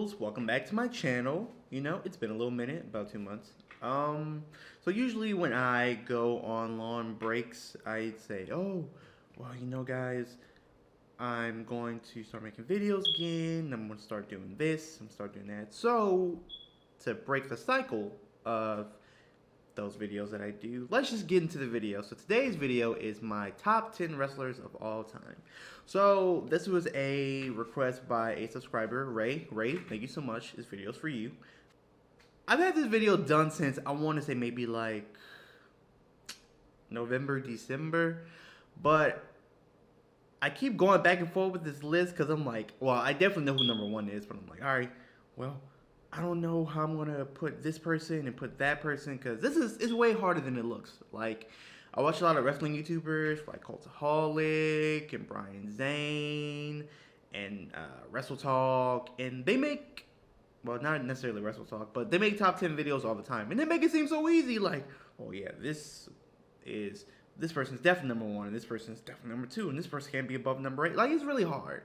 Noodles. Welcome back to my channel. You know, it's been a little minute, about 2 months. So usually when I go on long breaks, I say, oh, well, you know, guys, I'm going to start making videos again. I'm going to start doing this. I'm start doing that. So to break the cycle of those videos that I do, let's just get into the video. So today's video is my top 10 wrestlers of all time. So this was a request by a subscriber, Ray. Ray, thank you so much. This video's for you. I've had this video done since, I want to say maybe like November, December, but I keep going back and forth with this list because I'm like, well, I definitely know who number one is, but I'm like, all right, well, I don't know how I'm gonna put this person and put that person because it's way harder than it looks. Like, I watch a lot of wrestling YouTubers like Cultaholic and Brian Zane and Wrestle Talk, and they make, well, not necessarily Wrestle Talk, but they make top 10 videos all the time, and they make it seem so easy. Like, oh yeah, this person's definitely number one, and this person's definitely number two, and this person can't be above number 8. Like, it's really hard.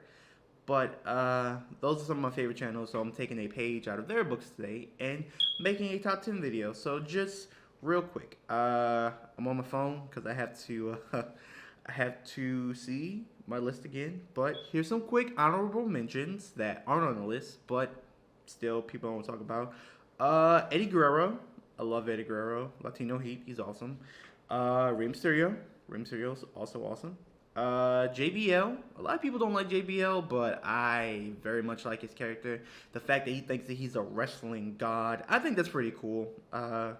But those are some of my favorite channels, so I'm taking a page out of their books today and making a top 10 video. So just real quick, I'm on my phone because I have to see my list again. But here's some quick honorable mentions that aren't on the list, but still people don't talk about. Eddie Guerrero, I love Eddie Guerrero, Latino Heat, he's awesome. Rey Mysterio's also awesome. JBL, a lot of people don't like JBL, but I very much like his character. The fact that he thinks that he's a wrestling god, I think that's pretty cool. I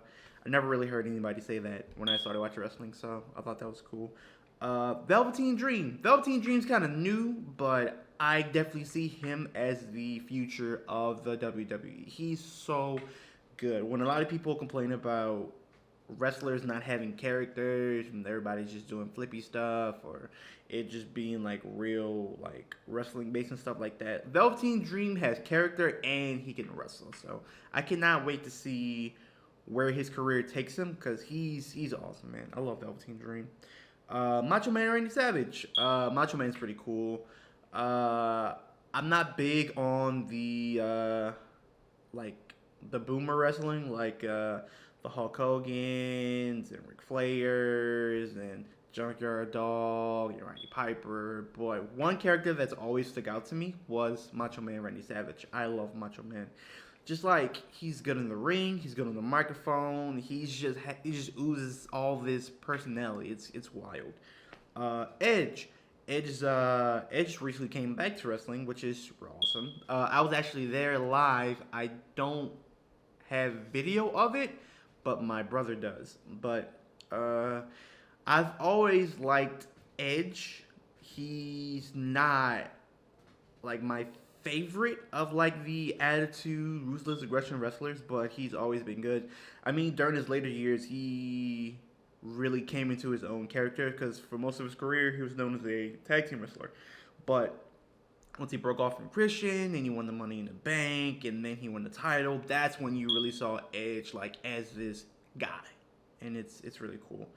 never really heard anybody say that when I started watching wrestling, so I thought that was cool. Velveteen Dream. Velveteen Dream's kind of new, but I definitely see him as the future of the WWE. He's so good. When a lot of people complain about wrestlers not having characters and everybody's just doing flippy stuff or it just being like real like wrestling based and stuff like that, Velveteen Dream has character and he can wrestle, so I cannot wait to see where his career takes him because he's awesome, man. I love Velveteen Dream. Macho Man Randy Savage. Macho Man's pretty cool. I'm not big on the like the boomer wrestling, like the Hulk Hogan's and Ric Flair's and Junkyard Dog and Roddy Piper. Boy, one character that's always stuck out to me was Macho Man Randy Savage. I love Macho Man. Just like he's good in the ring, he's good on the microphone. He just oozes all this personality. It's wild. Edge. Edge recently came back to wrestling, which is awesome. I was actually there live. I don't have video of it, but my brother does. But I've always liked Edge. He's not like my favorite of like the attitude, ruthless aggression wrestlers, but he's always been good. I mean, during his later years, he really came into his own character because for most of his career, he was known as a tag team wrestler. But once he broke off from Christian and he won the Money in the Bank and then he won the title, that's when you really saw Edge like as this guy, and it's really cool.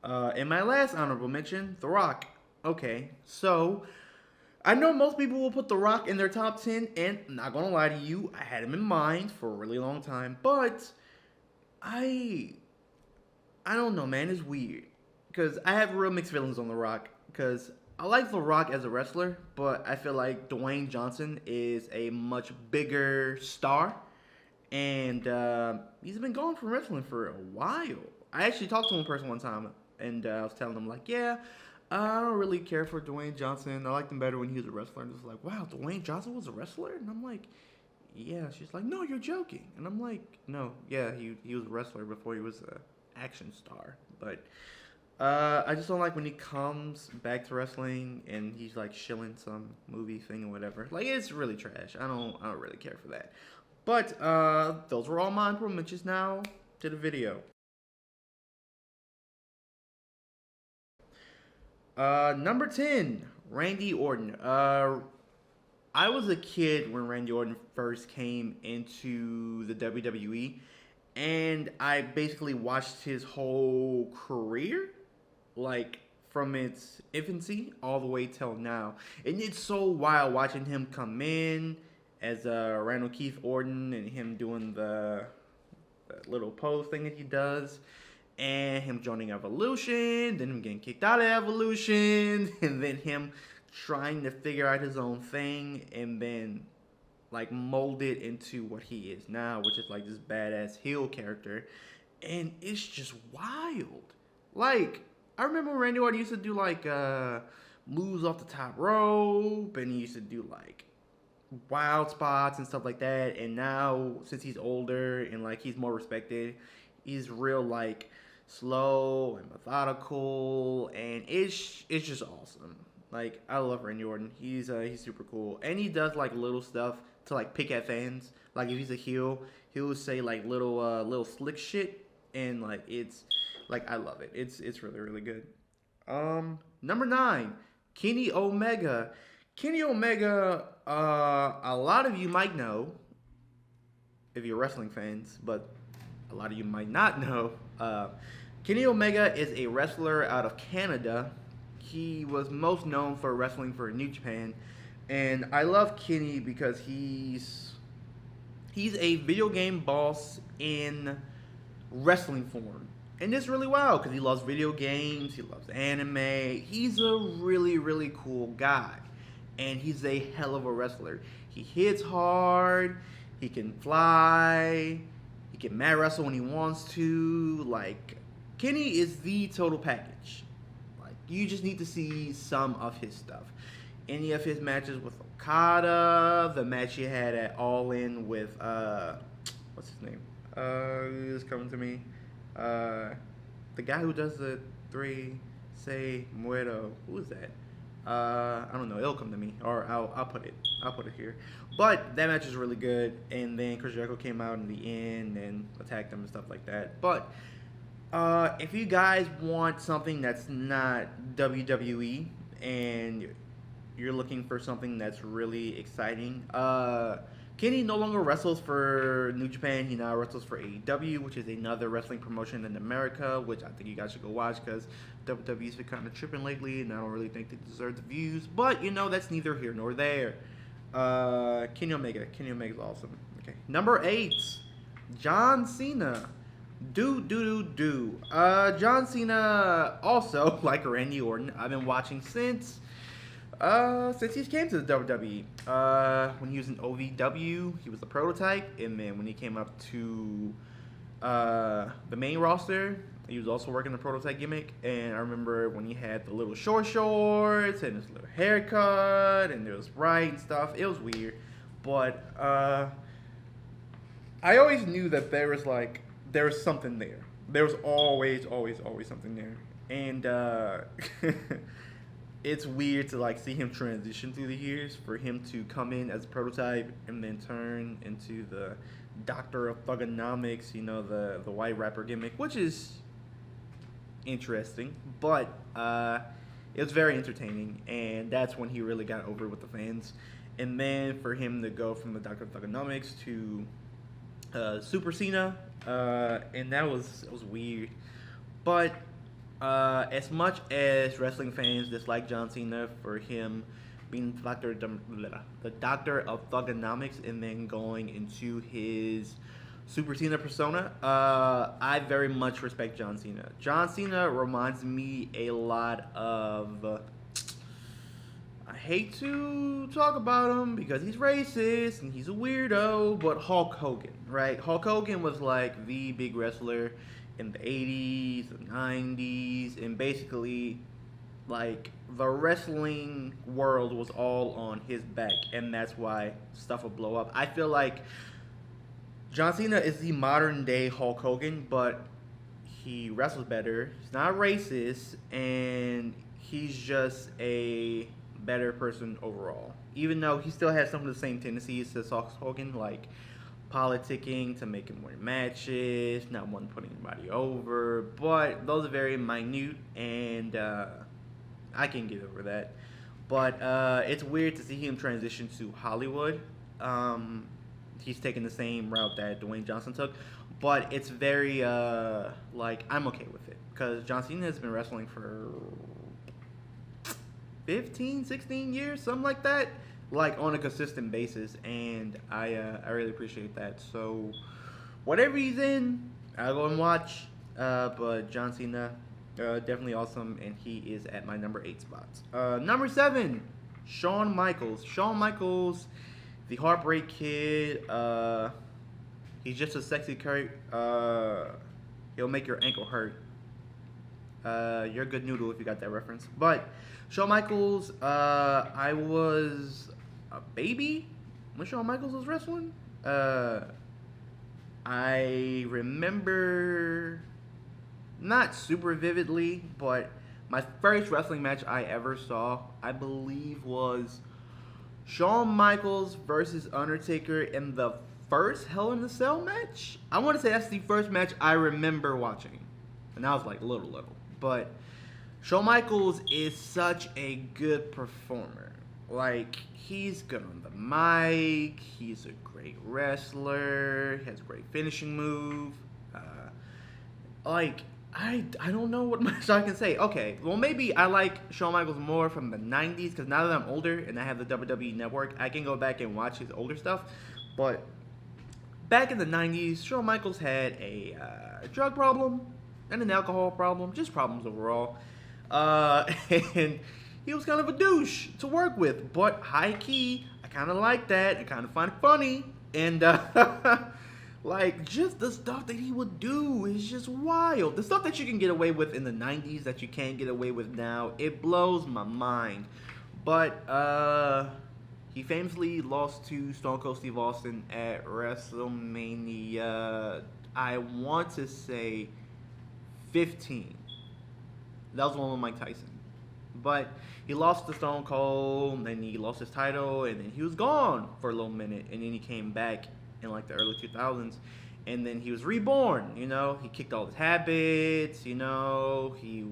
And my last honorable mention, The Rock. Okay, so I know most people will put The Rock in their top 10, and I'm not gonna lie to you, I had him in mind for a really long time, but I don't know, man, it's weird because I have real mixed feelings on The Rock because I like The Rock as a wrestler, but I feel like Dwayne Johnson is a much bigger star, and he's been going from wrestling for a while. I actually talked to him in person one time, and I was telling him, like, yeah, I don't really care for Dwayne Johnson. I liked him better when he was a wrestler. And it's like, wow, Dwayne Johnson was a wrestler? And I'm like, yeah. She's like, no, you're joking. And I'm like, no, yeah, he was a wrestler before he was an action star. But I just don't like when he comes back to wrestling and he's like shilling some movie thing or whatever. Like, it's really trash. I don't really care for that. But those were all my honorable mentions. Now to the video. Number 10, Randy Orton. I was a kid when Randy Orton first came into the WWE, and I basically watched his whole career, like from its infancy all the way till now. And it's so wild watching him come in as Randall Keith Orton and him doing the little pose thing that he does, and him joining Evolution, then him getting kicked out of Evolution, and then him trying to figure out his own thing, and then like mold it into what he is now, which is like this badass heel character, and it's just wild. Like I remember when Randy Orton used to do like moves off the top rope, and he used to do like wild spots and stuff like that. And now since he's older and like he's more respected, he's real like slow and methodical, and it's just awesome. Like I love Randy Orton. He's super cool, and he does like little stuff to like pick at fans. Like if he's a heel, he'll say like little slick shit, and like it's like I love it. It's really really good. Number 9, Kenny Omega. Kenny Omega. A lot of you might know if you're wrestling fans, but a lot of you might not know. Kenny Omega is a wrestler out of Canada. He was most known for wrestling for New Japan, and I love Kenny because he's a video game boss in wrestling form, and it's really wild because he loves video games, he loves anime. He's a really really cool guy, and he's a hell of a wrestler. He hits hard, he can fly, he can mad wrestle when he wants to. Like Kenny is the total package. You just need to see some of his stuff. Any of his matches with Okada, the match he had at All In with what's his name? It's coming to me. The guy who does the 3 say muero. Who is that? I don't know. It'll come to me, or I'll put it here. But that match is really good. And then Chris Jericho came out in the end and attacked him and stuff like that. But if you guys want something that's not WWE and you're looking for something that's really exciting, Kenny no longer wrestles for New Japan. He now wrestles for AEW, which is another wrestling promotion in America, which I think you guys should go watch because WWE's been kind of tripping lately, and I don't really think they deserve the views. But, that's neither here nor there. Kenny Omega. Kenny Omega's awesome. Okay. Number 8, John Cena. John Cena, also like Randy Orton, I've been watching since he came to the WWE. When he was in OVW, he was the prototype, and then when he came up to the main roster, he was also working the prototype gimmick. And I remember when he had the little shorts and his little haircut, and there was bright and stuff. It was weird, but I always knew that there was something there. There was always something there. And it's weird to like see him transition through the years, for him to come in as a prototype and then turn into the Doctor of Thugonomics, the white rapper gimmick, which is interesting, but it was very entertaining, and that's when he really got over with the fans. And then for him to go from the Doctor of Thugonomics to Super Cena, and that was weird. But as much as wrestling fans dislike John Cena for him being the Doctor of Thugonomics and then going into his Super Cena persona, I very much respect John Cena. John Cena reminds me a lot of... I hate to talk about him because he's racist and he's a weirdo, but Hulk Hogan, right? Hulk Hogan was like the big wrestler in the 80s, the 90s, and basically like the wrestling world was all on his back, and that's why stuff would blow up. I feel like John Cena is the modern day Hulk Hogan, but he wrestles better, he's not racist, and he's just a better person overall, even though he still has some of the same tendencies as Hulk Hogan, like politicking to make him win matches, not one putting anybody over, but those are very minute, and I can get over that. But it's weird to see him transition to Hollywood. He's taking the same route that Dwayne Johnson took, but it's very like I'm okay with it because John Cena has been wrestling for 15, 16 years, something like that. like on a consistent basis, and I really appreciate that. So whatever he's in, I'll go and watch. But John Cena, definitely awesome, and he is at my number 8 spot. Number 7, Shawn Michaels. Shawn Michaels, the Heartbreak Kid. He's just a sexy Kurt. He'll make your ankle hurt. You're a good noodle if you got that reference. But Shawn Michaels, I was a baby when Shawn Michaels was wrestling. I remember not super vividly, but my first wrestling match I ever saw, I believe, was Shawn Michaels versus Undertaker in the first Hell in a Cell match. I want to say that's the first match I remember watching, and I was like little. But Shawn Michaels is such a good performer. Like, he's good on the mic. He's a great wrestler. He has a great finishing move. I don't know what much I can say. Okay, well, maybe I like Shawn Michaels more from the 90s, because now that I'm older and I have the WWE Network, I can go back and watch his older stuff. But back in the 90s, Shawn Michaels had a drug problem and an alcohol problem, just problems overall. And he was kind of a douche to work with, but high key, I kind of like that. I kind of find it funny, and like, just the stuff that he would do is just wild. The stuff that you can get away with in the 90s that you can't get away with now, it blows my mind. But he famously lost to Stone Cold Steve Austin at WrestleMania, I want to say 15. That was the one with Mike Tyson. But he lost to Stone Cold, and he lost his title, and then he was gone for a little minute, and then he came back in like the early 2000s, and then he was reborn. You know, he kicked all his habits. You know, he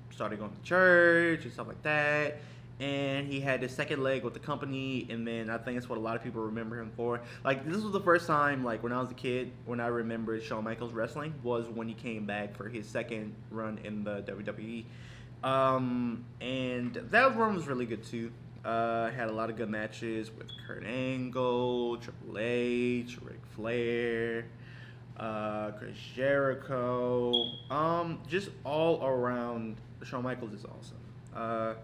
started going to church and stuff like that, and he had his second leg with the company, and then I think that's what a lot of people remember him for. Like, this was the first time, like, when I was a kid, when I remembered Shawn Michaels wrestling, was when he came back for his second run in the WWE. And that run was really good too. Had a lot of good matches with Kurt Angle, Triple H, Ric Flair, Chris Jericho. Just all around, Shawn Michaels is awesome.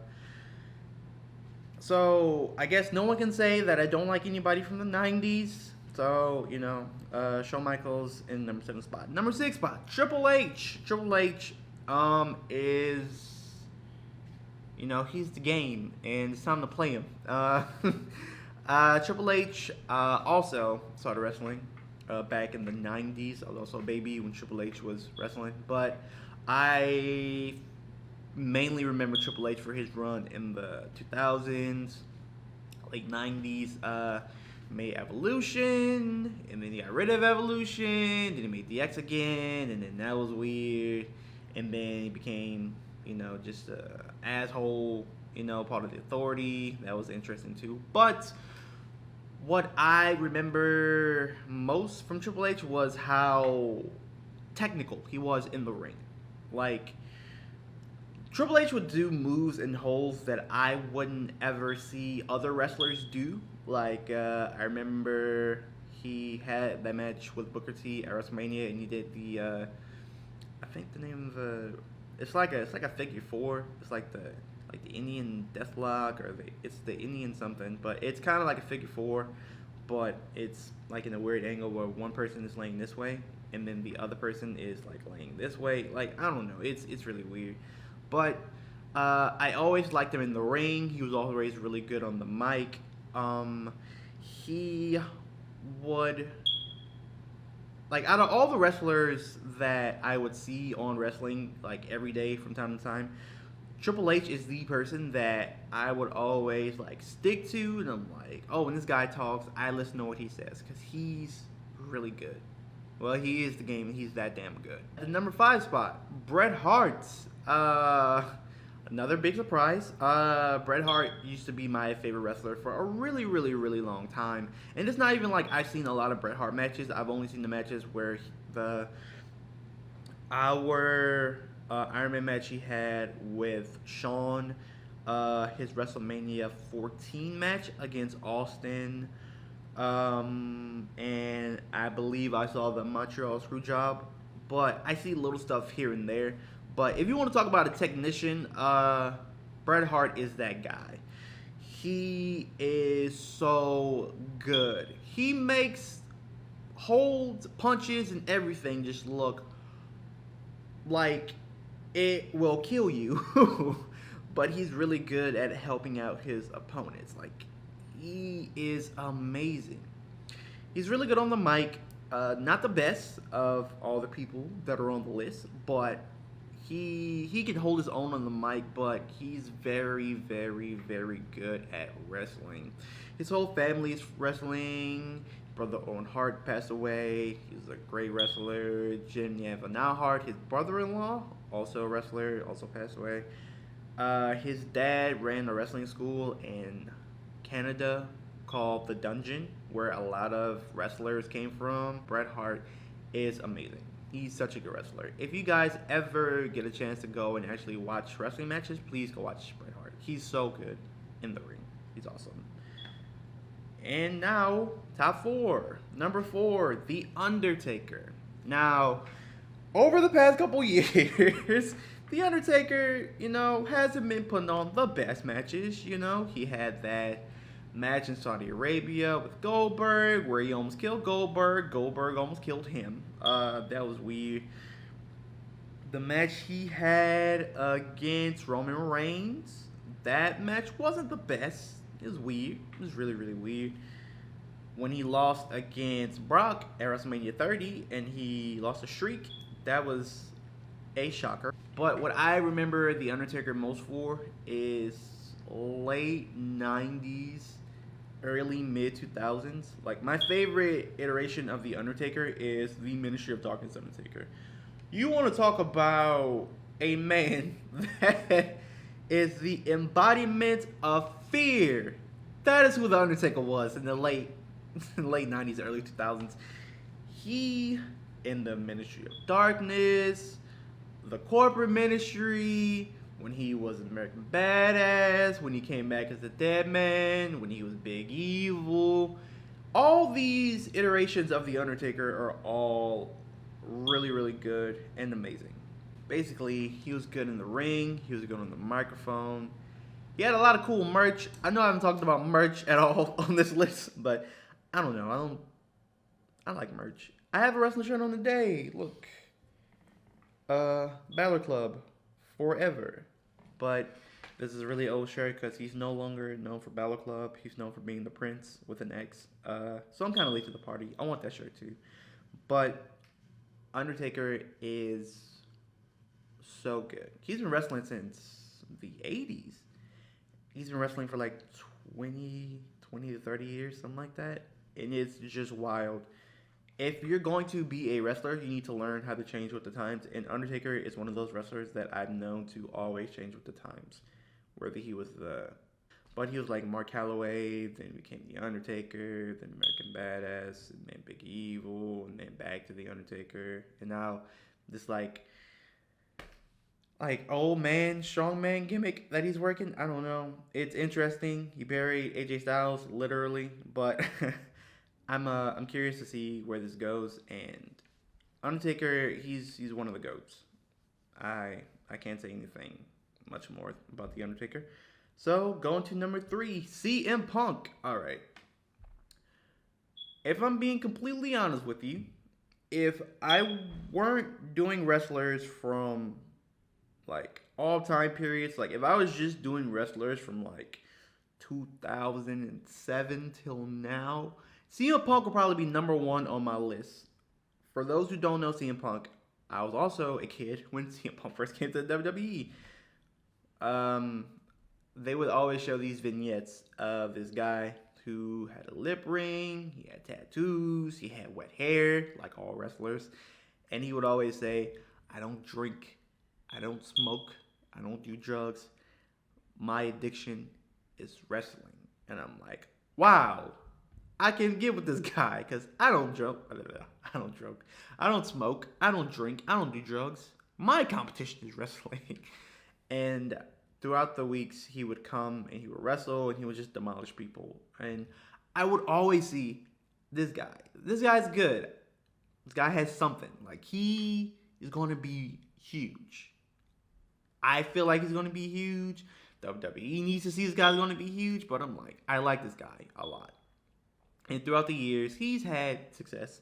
So I guess no one can say that I don't like anybody from the 90s. So, you know, Shawn Michaels in number 7 spot. Number 6 spot, Triple H. Triple H is, you know, he's the game, and it's time to play him. Triple H also started wrestling back in the 90s. I was also a baby when Triple H was wrestling. But I mainly remember Triple H for his run in the 2000s, late 90s. Made Evolution, and then he got rid of Evolution, then he made DX again, and then that was weird. And then he became, you know, just a asshole, you know, part of the Authority. That was interesting too. But what I remember most from Triple H was how technical he was in the ring. Like, Triple H would do moves and holds that I wouldn't ever see other wrestlers do. Like, I remember he had that match with Booker T at WrestleMania, and he did the, I think the name of the, it's like a figure 4. It's like the Indian Deathlock, or it's the Indian something, but it's kind of like a figure 4, but it's like in a weird angle where one person is laying this way, and then the other person is like laying this way. Like, I don't know, it's really weird. But I always liked him in the ring. He was always really good on the mic. He would, like, out of all the wrestlers that I would see on wrestling, like, every day from time to time, Triple H is the person that I would always, like, stick to. And I'm like, oh, when this guy talks, I listen to what he says, because he's really good. Well, he is the game, and he's that damn good. At the number 5 spot, Bret Hart. Another big surprise. Bret Hart used to be my favorite wrestler for a really, really, really long time. And it's not even like I've seen a lot of Bret Hart matches. I've only seen the matches where our Iron Man match he had with Shawn, his WrestleMania 14 match against Austin. And I believe I saw the Montreal Screwjob, but I see little stuff here and there. But if you want to talk about a technician, Bret Hart is that guy. He is so good. He makes holds, punches, and everything just look like it will kill you. But he's really good at helping out his opponents. Like, he is amazing. He's really good on the mic. Not the best of all the people that are on the list, but he can hold his own on the mic. But he's very, very, very good at wrestling. His whole family's wrestling. Brother Owen Hart passed away. He's a great wrestler. Jim Yavanau Hart, his brother-in-law, also a wrestler, also passed away. His dad ran a wrestling school in Canada called The Dungeon, where a lot of wrestlers came from. Bret Hart is amazing. He's such a good wrestler. If you guys ever get a chance to go and actually watch wrestling matches, please go watch Bret Hart. He's so good in the ring. He's awesome. And now, top 4. Number 4, The Undertaker. Now, over the past couple years, The Undertaker, hasn't been putting on the best matches. He had that match in Saudi Arabia with Goldberg, where he almost killed Goldberg. Goldberg almost killed him. That was weird. The match he had against Roman Reigns, that match wasn't the best. It was weird. It was really, really weird. When he lost against Brock at WrestleMania 30 and he lost a streak, that was a shocker. But what I remember The Undertaker most for is late 90s, early mid 2000s. Like, my favorite iteration of The Undertaker is the Ministry of Darkness Undertaker. You want to talk about a man that is the embodiment of fear. That is who The Undertaker was in the late 90s, early 2000s. He, in the Ministry of Darkness, the corporate ministry, when he was an American Badass, when he came back as the Dead Man, when he was Big Evil. All these iterations of The Undertaker are all really, really good and amazing. Basically, he was good in the ring, he was good on the microphone. He had a lot of cool merch. I know I haven't talked about merch at all on this list, but I don't know. I like merch. I have a wrestling shirt on today. Look. Balor Club forever. But this is a really old shirt because he's no longer known for Balor Club. He's known for being the Prince with an X. So I'm kind of late to the party. I want that shirt too. But Undertaker is so good. He's been wrestling since the 80s. He's been wrestling for like 20 to 30 years, something like that. And it's just wild. If you're going to be a wrestler, you need to learn how to change with the times. And Undertaker is one of those wrestlers that I've known to always change with the times. Whether he was but he was like Mark Calloway, then became The Undertaker, then American Badass, and then Big Evil, and then back to The Undertaker. And now this like old man, strong man gimmick that he's working. I don't know. It's interesting. He buried AJ Styles, literally. But I'm curious to see where this goes. And Undertaker, he's one of the GOATs. I can't say anything much more about The Undertaker. So, going to number 3, CM Punk. Alright. If I'm being completely honest with you, if I weren't doing wrestlers from, like, all time periods, like, if I was just doing wrestlers from, like, 2007 till now, CM Punk will probably be number 1 on my list. For those who don't know CM Punk, I was also a kid when CM Punk first came to the WWE. They would always show these vignettes of this guy who had a lip ring, he had tattoos, he had wet hair, like all wrestlers. And he would always say, I don't drink, I don't smoke, I don't do drugs. My addiction is wrestling. And I'm like, wow, I can get with this guy because I don't drink, I don't smoke, I don't drink, I don't do drugs. My competition is wrestling. And throughout the weeks, he would come and he would wrestle and he would just demolish people. And I would always see this guy. This guy's good. This guy has something. Like, he is going to be huge. I feel like he's going to be huge. WWE needs to see this guy's going to be huge. But I'm like, I like this guy a lot. And throughout the years, he's had success.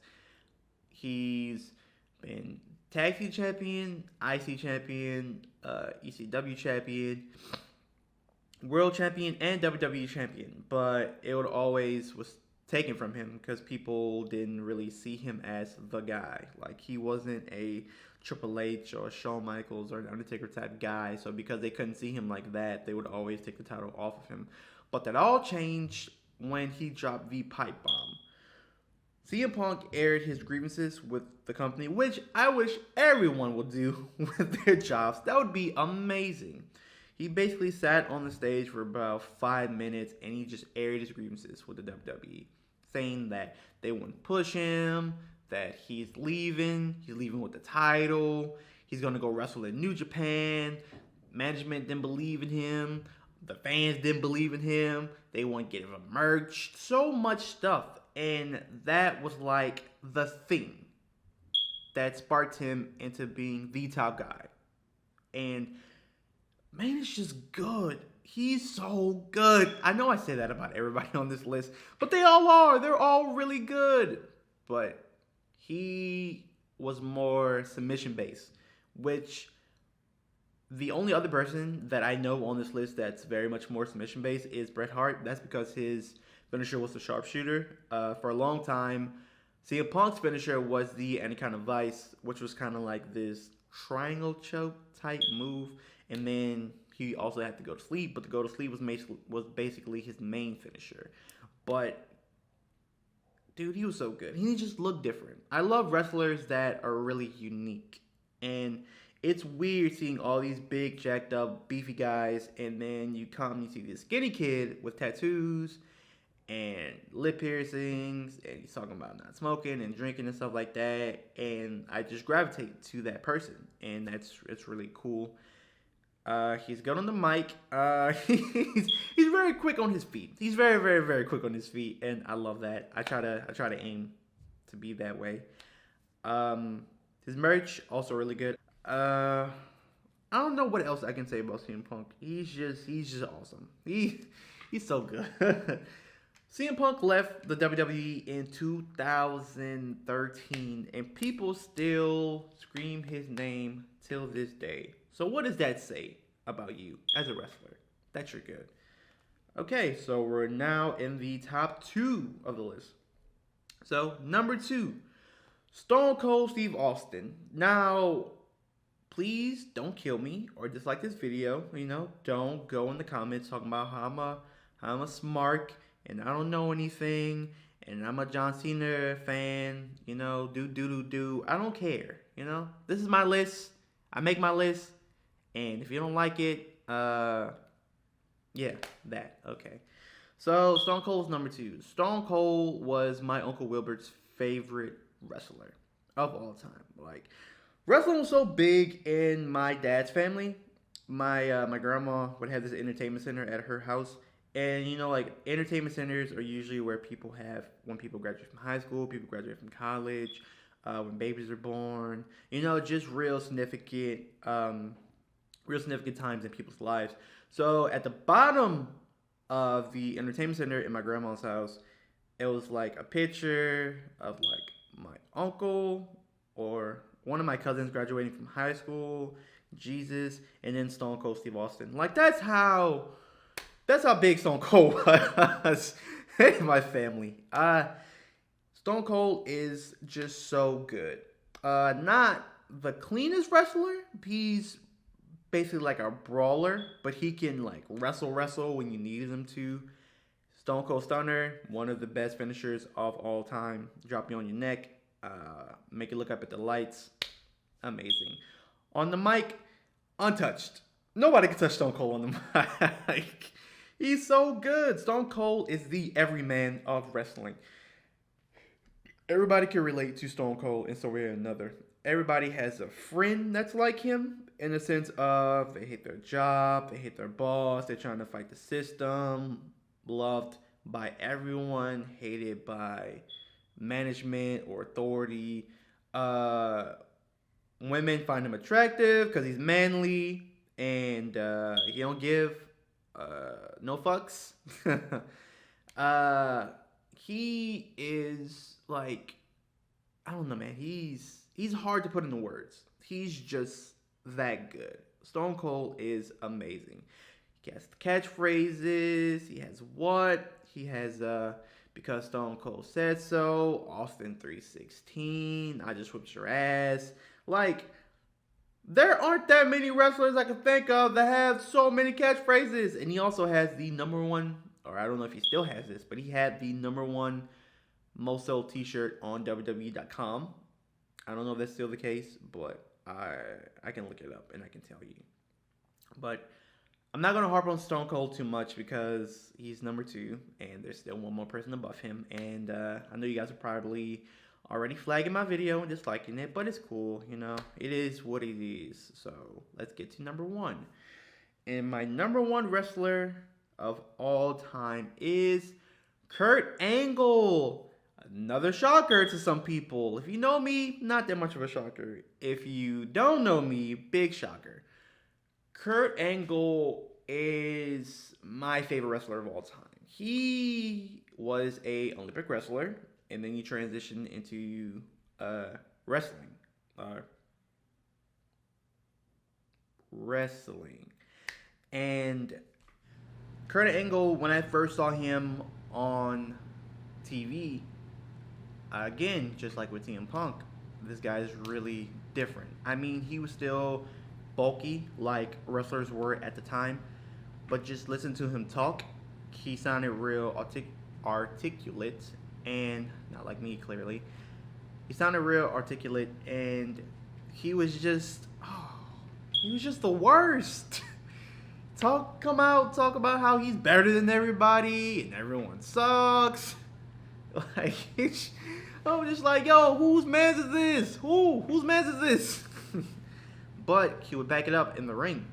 He's been Tag Team Champion, IC Champion, ECW Champion, World Champion, and WWE Champion. But it would always was taken from him because people didn't really see him as the guy. Like, he wasn't a Triple H or Shawn Michaels or an Undertaker type guy. So because they couldn't see him like that, they would always take the title off of him. But that all changed when he dropped the pipe bomb. CM Punk aired his grievances with the company, which I wish everyone would do with their jobs. That would be amazing. He basically sat on the stage for about 5 minutes and he just aired his grievances with the WWE, saying that they wouldn't push him, that he's leaving with the title, he's going to go wrestle in New Japan, management didn't believe in him, the fans didn't believe in him, they wouldn't get him merch, so much stuff. And that was like the thing that sparked him into being the top guy. And man, it's just good. He's so good. I know I say that about everybody on this list, but they all are. They're all really good. But he was more submission based, which the only other person that I know on this list that's very much more submission based is Bret Hart. That's because his finisher was the sharpshooter. For a long time, CM Punk's finisher was the any kind of vice, which was kind of like this triangle choke type move. And then he also had to go to sleep, but the go to sleep was basically his main finisher. But dude, he was so good. He just looked different. I love wrestlers that are really unique. And it's weird seeing all these big, jacked up, beefy guys, and then you come and you see this skinny kid with tattoos and lip piercings, and he's talking about not smoking and drinking and stuff like that. And I just gravitate to that person, and it's really cool. He's good on the mic. He's very quick on his feet. He's very, very, very quick on his feet, and I love that. I try to aim to be that way. His merch also really good. I don't know what else I can say about CM Punk. He's just awesome. He's so good. CM Punk left the WWE in 2013, and people still scream his name till this day. So what does that say about you as a wrestler? That you're good. Okay, so we're now in the top 2 of the list. So, number 2, Stone Cold Steve Austin. Now, please don't kill me or dislike this video. You know, don't go in the comments talking about how I'm a smart and I don't know anything and I'm a John Cena fan. You know, do. I don't care. You know, this is my list. I make my list, and if you don't like it, yeah, that okay. So Stone Cold's number 2. Stone Cold was my Uncle Wilbert's favorite wrestler of all time. Like, wrestling was so big in my dad's family. My grandma would have this entertainment center at her house. And, you know, like, entertainment centers are usually where people have, when people graduate from high school, people graduate from college, when babies are born, you know, just real significant times in people's lives. So at the bottom of the entertainment center in my grandma's house, it was like a picture of like my uncle or one of my cousins graduating from high school, Jesus, and then Stone Cold Steve Austin. Like, that's how big Stone Cold was in my family. Stone Cold is just so good. Not the cleanest wrestler. He's basically like a brawler, but he can like wrestle when you needed him to. Stone Cold Stunner, one of the best finishers of all time. Drop you on your neck, make you look up at the lights. Amazing. On the mic, untouched. Nobody can touch Stone Cold on the mic. He's so good. Stone Cold is the everyman of wrestling. Everybody can relate to Stone Cold in some way or another. Everybody has a friend that's like him in the sense of they hate their job, they hate their boss, they're trying to fight the system, loved by everyone, hated by management or authority. Uh, Women find him attractive because he's manly and he don't give no fucks. uh, he is like, I don't know, man. He's hard to put into words. He's just that good. Stone Cold is amazing. He has catchphrases. He has what? He has because Stone Cold said so. Austin 316. I just whipped your ass. Like, there aren't that many wrestlers I can think of that have so many catchphrases. And he also has the number one, or I don't know if he still has this, but he had the number one most sold t-shirt on WWE.com. I don't know if that's still the case, but I can look it up and I can tell you. But I'm not going to harp on Stone Cold too much because he's number 2 and there's still one more person above him. And I know you guys are probably already flagging my video and disliking it, but it's cool, you know. It is what it is. So let's get to number 1. And my number 1 wrestler of all time is Kurt Angle. Another shocker to some people. If you know me, not that much of a shocker. If you don't know me, big shocker. Kurt Angle is my favorite wrestler of all time. He was an Olympic wrestler, and then he transitioned into wrestling. And Kurt Angle, when I first saw him on TV, again, just like with CM Punk, this guy is really different. I mean, he was still bulky like wrestlers were at the time, but just listen to him talk. He sounded real articulate, and not like me, clearly. He sounded real articulate, and he was just the worst. Talk about how he's better than everybody, and everyone sucks. Like, I'm just like, yo, whose man's is this? Whose man's is this? But he would back it up in the ring.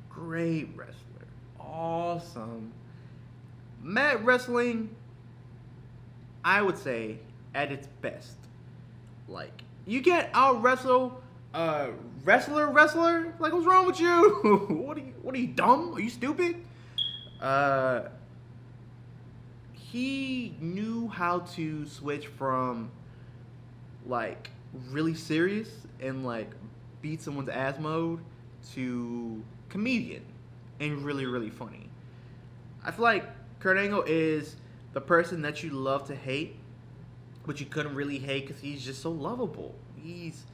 Great wrestler. Awesome. Mat wrestling, I would say, at its best. Like, you can't out wrestle a wrestler? Like, what's wrong with you? What are you, dumb? Are you stupid? He knew how to switch from, like, really serious and, like, beat someone's ass mode to comedian and really, really funny. I feel like Kurt Angle is the person that you love to hate, but you couldn't really hate because he's just so lovable. He's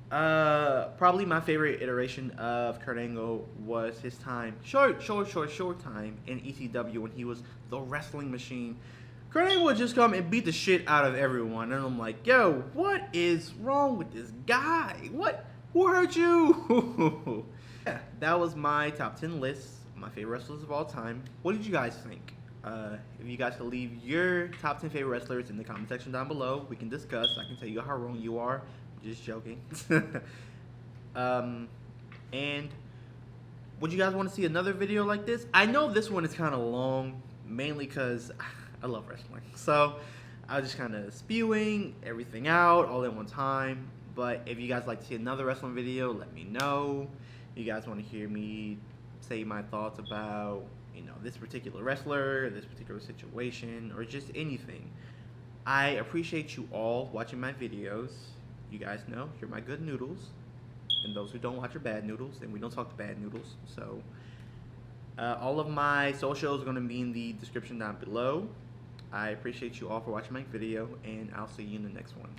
probably my favorite iteration of Kurt Angle was his time, short time in ECW when he was the wrestling machine. Kurt Angle would just come and beat the shit out of everyone, and I'm like, yo, what is wrong with this guy? Who hurt you? Yeah, that was my top 10 list, my favorite wrestlers of all time. What did you guys think? If you guys could leave your top 10 favorite wrestlers in the comment section down below, we can discuss. I can tell you how wrong you are. Just joking. And would you guys want to see another video like this? I know this one is kind of long, mainly because I love wrestling. So I was just kind of spewing everything out all at one time. But if you guys like to see another wrestling video, let me know. You guys want to hear me say my thoughts about, you know, this particular wrestler, this particular situation, or just anything. I appreciate you all watching my videos. You guys know you're my good noodles, and those who don't watch are bad noodles, and we don't talk to bad noodles. So all of my socials are going to be in the description down below. I appreciate you all for watching my video, and I'll see you in the next one.